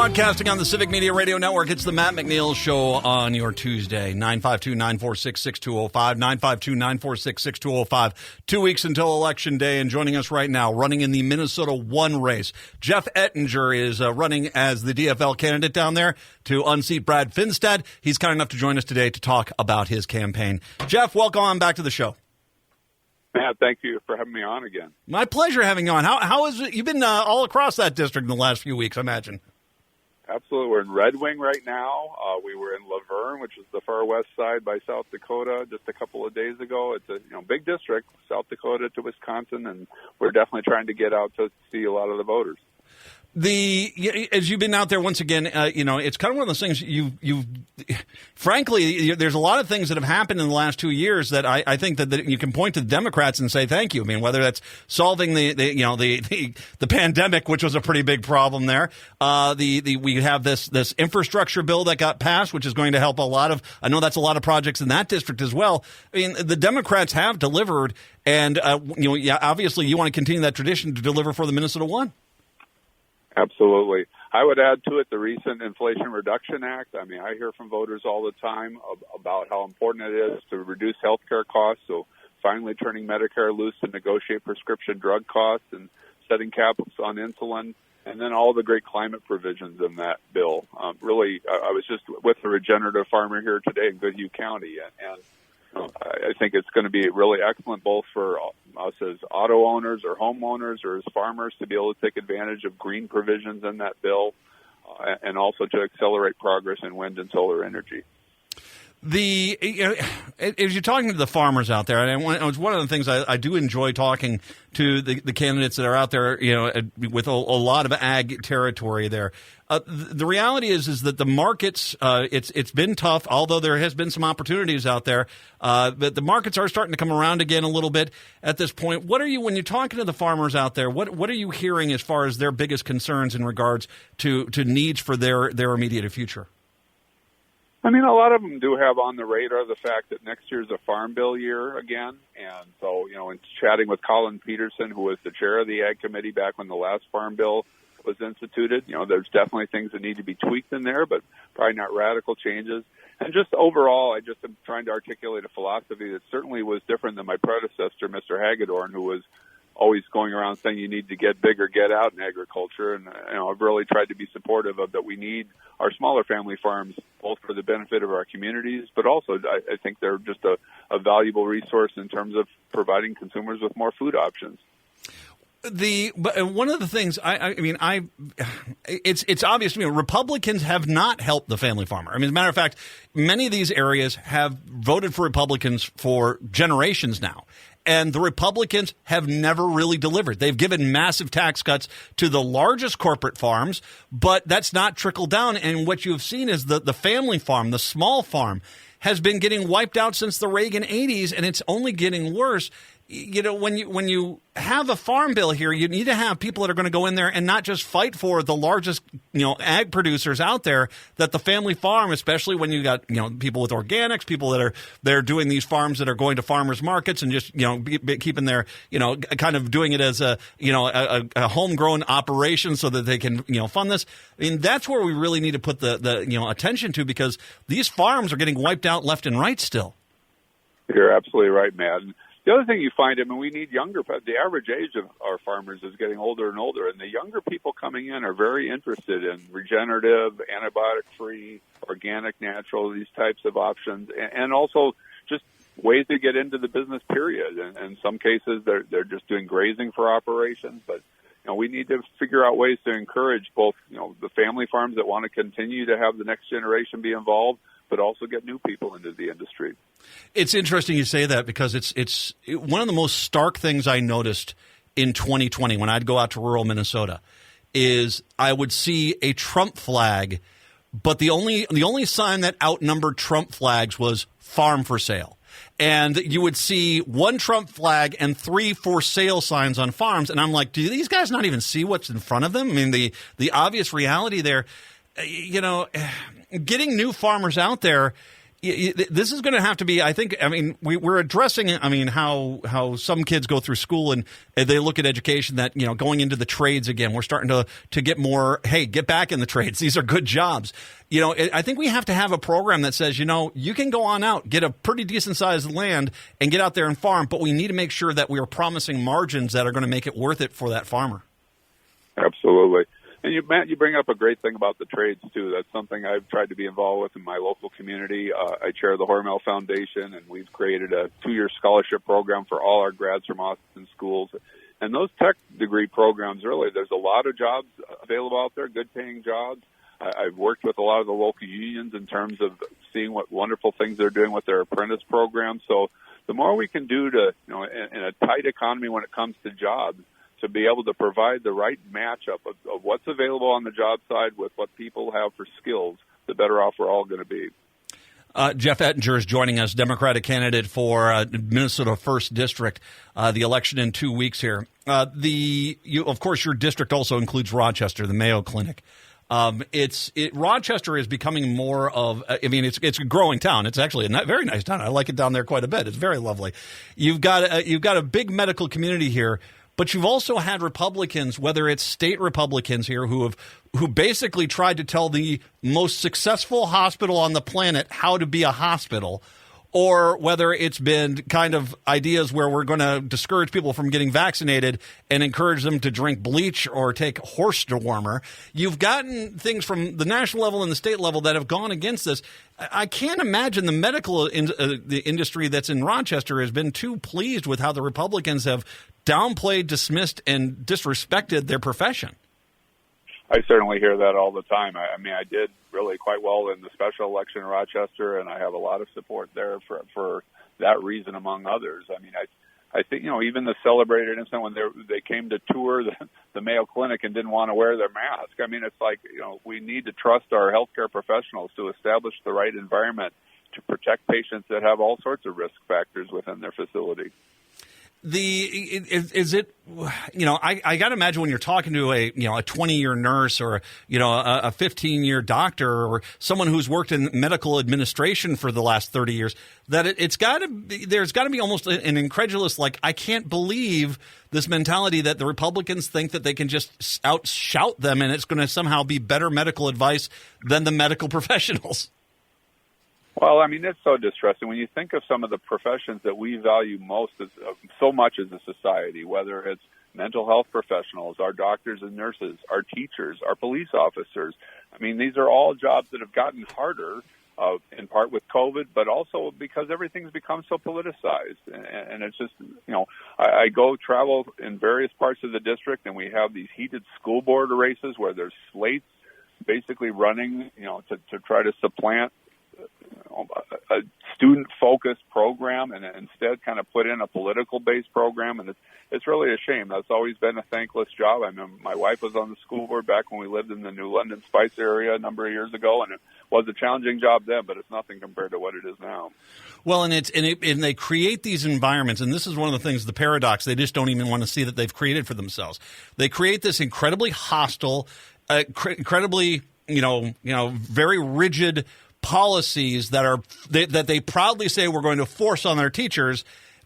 Broadcasting on the Civic Media Radio Network, it's the Matt McNeil Show on your Tuesday, 952-946-6205, 952-946-6205. 2 weeks until Election Day, and joining us right now, running in the Minnesota 1 race, Jeff Ettinger is running as the DFL candidate down there to unseat Brad Finstad. He's kind enough to join us today to talk about his campaign. Jeff, welcome on back to the show. Matt, thank you for having me on again. My pleasure having you on. How is it? You've been all across that district in the last few weeks, I imagine. Absolutely. We're in Red Wing right now. We were in Laverne, which is the far west side by South Dakota, just a couple of days ago. It's a big district, South Dakota to Wisconsin, and we're definitely trying to get out to see a lot of the voters. As you've been out there once again, it's kind of one of those things frankly, there's a lot of things that have happened in the last 2 years that I think that you can point to the Democrats and say thank you. I mean, whether that's solving the pandemic, which was a pretty big problem there. We have this infrastructure bill that got passed, which is going to help I know that's a lot of projects in that district as well. I mean, the Democrats have delivered, and obviously you want to continue that tradition to deliver for the Minnesota 1. Absolutely. I would add to it the recent Inflation Reduction Act. I mean, I hear from voters all the time about how important it is to reduce health care costs, so finally turning Medicare loose to negotiate prescription drug costs and setting caps on insulin, and then all the great climate provisions in that bill. Really, I was just with a regenerative farmer here today in Goodhue County, and I think it's going to be really excellent both for us as auto owners or homeowners or as farmers to be able to take advantage of green provisions in that bill and also to accelerate progress in wind and solar energy. As you're talking to the farmers out there, and it's one of the things I do enjoy talking to the candidates that are out there, with a lot of ag territory there. The reality is that the markets, it's been tough, although there has been some opportunities out there. But the markets are starting to come around again a little bit at this point. When you're talking to the farmers out there, what are you hearing as far as their biggest concerns in regards to needs for their immediate future? I mean, a lot of them do have on the radar the fact that next year's a farm bill year again. And so, in chatting with Colin Peterson, who was the chair of the Ag Committee back when the last farm bill was instituted, there's definitely things that need to be tweaked in there, but probably not radical changes. And just overall, I just am trying to articulate a philosophy that certainly was different than my predecessor, Mr. Hagedorn, who was always going around saying you need to get big or get out in agriculture. And, I've really tried to be supportive of that. We need our smaller family farms, both for the benefit of our communities, but also I think they're just a valuable resource in terms of providing consumers with more food options. But one of the things it's obvious to me, Republicans have not helped the family farmer. I mean, as a matter of fact, many of these areas have voted for Republicans for generations now. And the Republicans have never really delivered. They've given massive tax cuts to the largest corporate farms, but that's not trickled down. And what you have seen is the family farm, the small farm, has been getting wiped out since the Reagan 80s, and it's only getting worse. When you have a farm bill here, you need to have people that are going to go in there and not just fight for the largest, ag producers out there, that the family farm, especially when you got, people with organics, people that are doing these farms that are going to farmers markets and just, keeping their, kind of doing it as a homegrown operation so that they can, fund this. I mean, that's where we really need to put the attention to, because these farms are getting wiped out left and right still. You're absolutely right, Matt. The other thing you find, we need the average age of our farmers is getting older and older, and the younger people coming in are very interested in regenerative, antibiotic-free, organic, natural, these types of options, and also just ways to get into the business, period. And in some cases, they're just doing grazing for operations, but we need to figure out ways to encourage both, the family farms that want to continue to have the next generation be involved, but also get new people into the industry. It's interesting you say that, because it's one of the most stark things I noticed in 2020 when I'd go out to rural Minnesota is I would see a Trump flag, but the only sign that outnumbered Trump flags was farm for sale. And you would see one Trump flag and 3 for sale signs on farms. And I'm like, do these guys not even see what's in front of them? I mean, the obvious reality there, getting new farmers out there, This is going to have to be, I think, I mean, we're addressing, I mean, how some kids go through school and they look at education that, you know, going into the trades again, we're starting to get more, hey, get back in the trades. These are good jobs. You know, I think we have to have a program that says, you know, you can go on out, get a pretty decent sized land and get out there and farm, but we need to make sure that we are promising margins that are going to make it worth it for that farmer. Absolutely. And Matt, you bring up a great thing about the trades, too. That's something I've tried to be involved with in my local community. I chair the Hormel Foundation, and we've created a 2-year scholarship program for all our grads from Austin schools. And those tech degree programs, really, there's a lot of jobs available out there, good-paying jobs. I've worked with a lot of the local unions in terms of seeing what wonderful things they're doing with their apprentice programs. So the more we can do to, you know, in a tight economy when it comes to jobs, to be able to provide the right matchup of what's available on the job side with what people have for skills, the better off we're all going to be. Jeff Ettinger is joining us, Democratic candidate for Minnesota 1st District, the election in 2 weeks here. Of course, your district also includes Rochester, the Mayo Clinic. Rochester is becoming more of, I mean, it's a growing town. It's actually a very nice town. I like it down there quite a bit. It's very lovely. You've got a big medical community here. But you've also had Republicans, whether it's state Republicans here, who basically tried to tell the most successful hospital on the planet how to be a hospital, or whether it's been kind of ideas where we're going to discourage people from getting vaccinated and encourage them to drink bleach or take horse dewormer. You've gotten things from the national level and the state level that have gone against this. I can't imagine the medical the industry that's in Rochester has been too pleased with how the Republicans have downplayed, dismissed, and disrespected their profession. I certainly hear that all the time. I mean, I did really quite well in the special election in Rochester, and I have a lot of support there for that reason, among others. I mean, I think, you know, even the celebrated incident when they came to tour the Mayo Clinic and didn't want to wear their mask. I mean, it's like, you know, we need to trust our healthcare professionals to establish the right environment to protect patients that have all sorts of risk factors within their facility. I got to imagine when you're talking to a 20-year nurse or, you know, a 15-year doctor or someone who's worked in medical administration for the last 30 years, that there's got to be almost an incredulous, like, I can't believe this mentality that the Republicans think that they can just out-shout them and it's going to somehow be better medical advice than the medical professionals. Well, I mean, it's so distressing. When you think of some of the professions that we value most so much as a society, whether it's mental health professionals, our doctors and nurses, our teachers, our police officers. I mean, these are all jobs that have gotten harder, in part with COVID, but also because everything's become so politicized. And it's just, you know, I go travel in various parts of the district, and we have these heated school board races where there's slates basically running, you know, to try to supplant a student-focused program and instead kind of put in a political-based program, and it's really a shame. That's always been a thankless job. I mean, my wife was on the school board back when we lived in the New London Spice area a number of years ago, and it was a challenging job then, but it's nothing compared to what it is now. Well, and they create these environments, and this is one of the things, the paradox, they just don't even want to see that they've created for themselves. They create this incredibly hostile, incredibly, very rigid policies that they proudly say we're going to force on their teachers,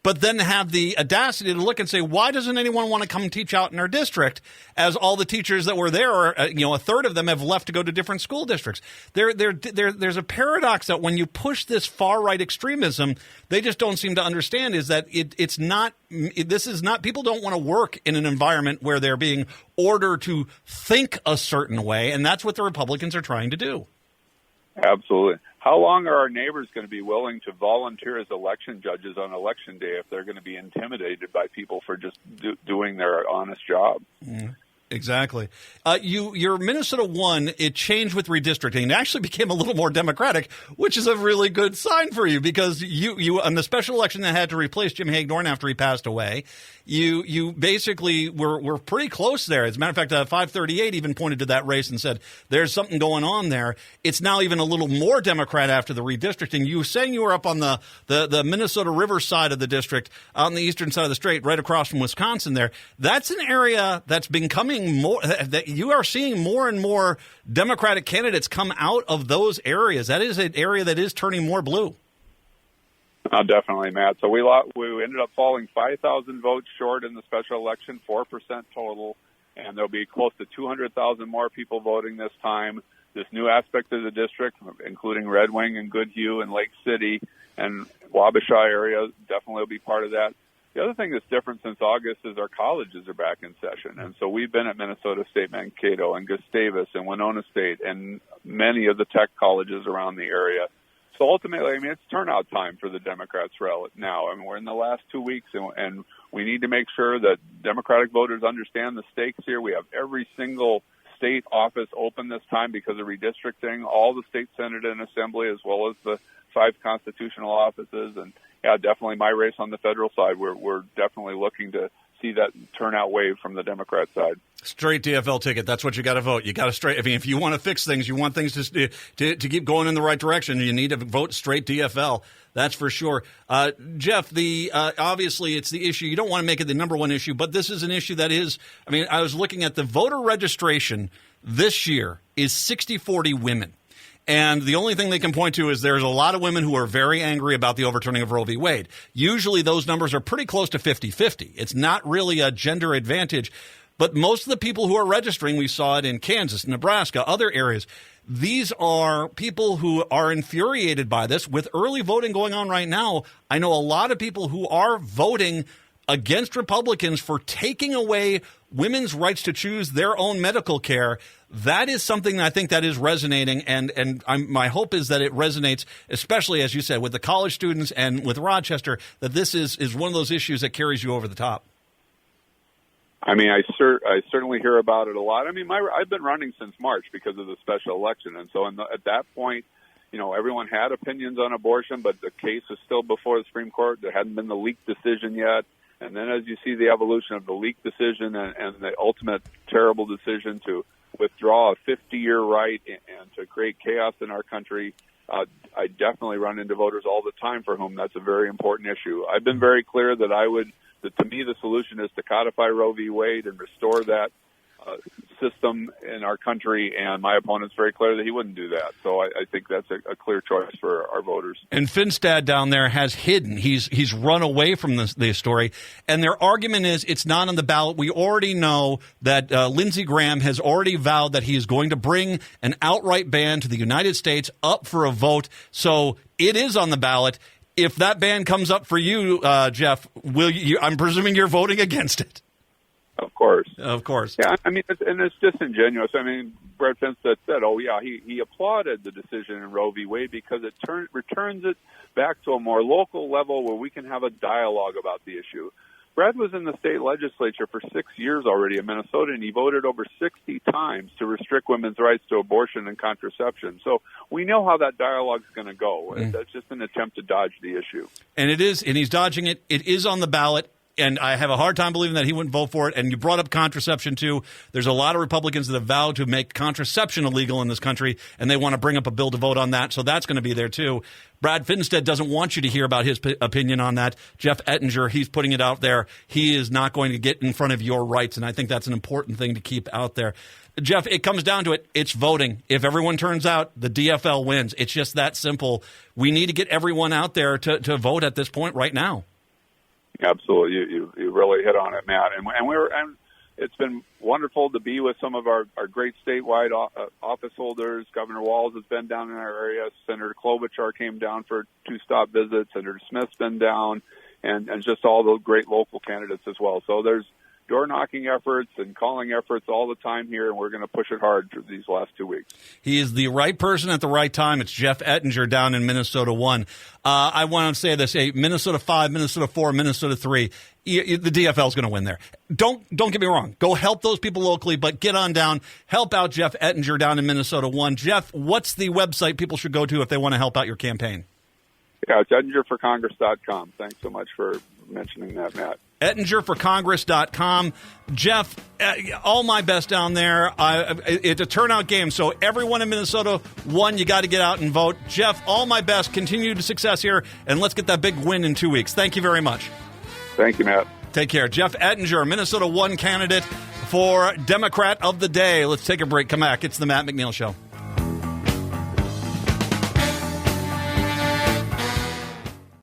but then have the audacity to look and say, why doesn't anyone want to come teach out in our district? As all the teachers that were there, a third of them have left to go to different school districts. There's a paradox that when you push this far right extremism, they just don't seem to understand is that people don't want to work in an environment where they're being ordered to think a certain way, and that's what the Republicans are trying to do. Absolutely. How long are our neighbors going to be willing to volunteer as election judges on election day if they're going to be intimidated by people for just doing their honest job? Mm. Exactly. Your Minnesota 1, it changed with redistricting. It actually became a little more Democratic, which is a really good sign for you because you on the special election that had to replace Jim Hagedorn after he passed away, you basically were pretty close there. As a matter of fact, 538 even pointed to that race and said, there's something going on there. It's now even a little more Democrat after the redistricting. You were saying you were up on the Minnesota River side of the district, on the eastern side of the state, right across from Wisconsin there. That's an area that's becoming seeing more and more Democratic candidates come out of those areas. That is an area that is turning more blue. Definitely, Matt. So we ended up falling 5,000 votes short in the special election, 4% total, and there'll be close to 200,000 more people voting this time. This new aspect of the district, including Red Wing and Goodhue and Lake City and Wabasha area, definitely will be part of that. The other thing that's different since August is our colleges are back in session. And so we've been at Minnesota State Mankato and Gustavus and Winona State and many of the tech colleges around the area. So ultimately, I mean, it's turnout time for the Democrats now. I mean, we're in the last 2 weeks, and we need to make sure that Democratic voters understand the stakes here. We have every single state office open this time because of redistricting, all the state Senate and Assembly, as well as the 5 constitutional offices. And, yeah, definitely my race on the federal side, we're definitely looking to see that turnout wave from the Democrat side. Straight DFL ticket. That's what you got to vote. You got to straight. I mean, if you want to fix things, you want things to keep going in the right direction, you need to vote straight DFL. That's for sure. Jeff, obviously it's the issue. You don't want to make it the number one issue, but this is an issue that is, I mean, I was looking at the voter registration this year is 60-40 women. And the only thing they can point to is there's a lot of women who are very angry about the overturning of Roe v. Wade. Usually those numbers are pretty close to 50-50. It's not really a gender advantage. But most of the people who are registering, we saw it in Kansas, Nebraska, other areas, these are people who are infuriated by this. With early voting going on right now, I know a lot of people who are voting against Republicans for taking away women's rights to choose their own medical care. That is something I think that is resonating, and my hope is that it resonates, especially, as you said, with the college students and with Rochester, that this is one of those issues that carries you over the top. I mean, I certainly hear about it a lot. I mean, I've been running since March because of the special election, and so at that point, you know, everyone had opinions on abortion, but the case is still before the Supreme Court. There hadn't been the leaked decision yet. And then as you see the evolution of the leaked decision and the ultimate terrible decision to withdraw a 50-year right and to create chaos in our country, I definitely run into voters all the time for whom that's a very important issue. I've been very clear that to me the solution is to codify Roe v. Wade and restore that system in our country, and my opponent's very clear that he wouldn't do that. So I think that's a clear choice for our voters. And Finstad down there has hidden. He's run away from the story, and their argument is it's not on the ballot. We already know that Lindsey Graham has already vowed that he is going to bring an outright ban to the United States up for a vote, so it is on the ballot. If that ban comes up for you, Jeff, I'm presuming you're voting against it. Of course. Of course. Yeah, I mean, it's disingenuous. I mean, Brett Finstad said, oh, yeah, he applauded the decision in Roe v. Wade because it returns it back to a more local level where we can have a dialogue about the issue. Brad was in the state legislature for 6 years already in Minnesota, and he voted over 60 times to restrict women's rights to abortion and contraception. So we know how that dialogue is going to go. That's just an attempt to dodge the issue. And it is, and he's dodging it. It is on the ballot. And I have a hard time believing that he wouldn't vote for it. And you brought up contraception, too. There's a lot of Republicans that have vowed to make contraception illegal in this country, and they want to bring up a bill to vote on that. So that's going to be there, too. Brad Finstad doesn't want you to hear about his opinion on that. Jeff Ettinger, he's putting it out there. He is not going to get in front of your rights, and I think that's an important thing to keep out there. Jeff, it comes down to it. It's voting. If everyone turns out, the DFL wins. It's just that simple. We need to get everyone out there to vote at this point right now. Absolutely, you really hit on it, Matt. And it's been wonderful to be with some of our great statewide office holders. Governor Walz has been down in our area. Senator Klobuchar came down for 2 stop visits. Senator Smith's been down, and just all the great local candidates as well. So there's door-knocking efforts and calling efforts all the time here, and we're going to push it hard through these last 2 weeks. He is the right person at the right time. It's Jeff Ettinger down in Minnesota 1. I want to say this, Minnesota 5, Minnesota 4, Minnesota 3. The DFL is going to win there. Don't get me wrong. Go help those people locally, but get on down. Help out Jeff Ettinger down in Minnesota 1. Jeff, what's the website people should go to if they want to help out your campaign? Yeah, it's EttingerForCongress.com. Thanks so much for mentioning that, Matt. EttingerForCongress.com. Jeff, all my best down there. It's a turnout game, so everyone in Minnesota, 1, you got to get out and vote. Jeff, all my best. Continued success here, and let's get that big win in 2 weeks. Thank you very much. Thank you, Matt. Take care. Jeff Ettinger, Minnesota 1 candidate, for Democrat of the Day. Let's take a break. Come back. It's the Matt McNeil Show.